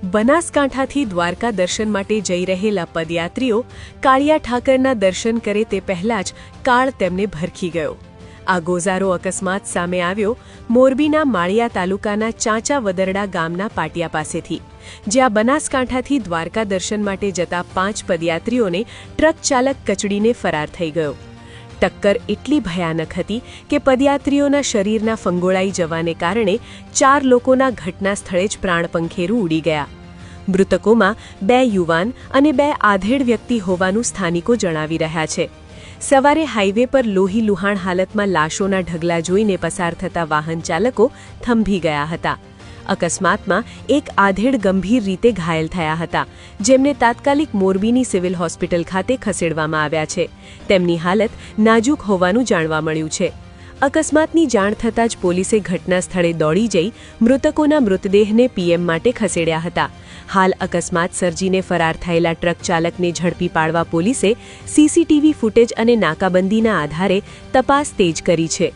બનાસકાંઠાથી દ્વારકા દર્શન માટે જઈ રહેલા પદયાત્રીઓ કાળિયા ઠાકરના દર્શન કરે તે પહેલાં જ કાળ તેમને ભરખી ગયો। આ ગોઝારો અકસ્માત સામે આવ્યો મોરબીના માળિયા તાલુકાના ચાંચા વદરડા ગામના પાટિયા પાસેથી, જ્યાં બનાસકાંઠાથી દ્વારકા દર્શન માટે જતા 5 પદયાત્રીઓને ટ્રક ચાલક કચડીને ફરાર થઈ ગયો। ટક્કર એટલી ભયાનક હતી કે પદયાત્રીઓના શરીરના ફંગોળાઈ જવાને કારણે 4 લોકોના ઘટના સ્થળે જ પ્રાણપંખેરું ઉડી ગયા। મૃતકોમાં 2 યુવાન અને 2 આધેડ વ્યક્તિ હોવાનું સ્થાનિકો જણાવી રહ્યા છે। સવારે હાઈવે પર લોહી લુહાણ હાલતમાં લાશોના ઢગલા જોઈને પસાર થતા વાહન ચાલકો થંભી ગયા હતા। અકસ્માતમાં એક આધેડ ગંભીર રીતે ઘાયલ થયા હતા, જેમને તાત્કાલિક મોરબીની સિવિલ હોસ્પિટલ ખાતે ખસેડવામાં આવ્યા છે। તેમની હાલત નાજુક હોવાનું જાણવા મળ્યું છે। અકસ્માતની જાણ થતાં જ પોલીસે ઘટના સ્થળે દોડી જઈ મૃતકોના મૃતદેહને પીએમ માટે ખસેડ્યા હતા। હાલ અકસ્માત સર્જીને ફરાર થયેલા ટ્રક ચાલકને ઝડપી પાડવા પોલીસે સીસીટીવી ફૂટેજ અને નાકાબંધીના આધારે તપાસ તેજ કરી છે।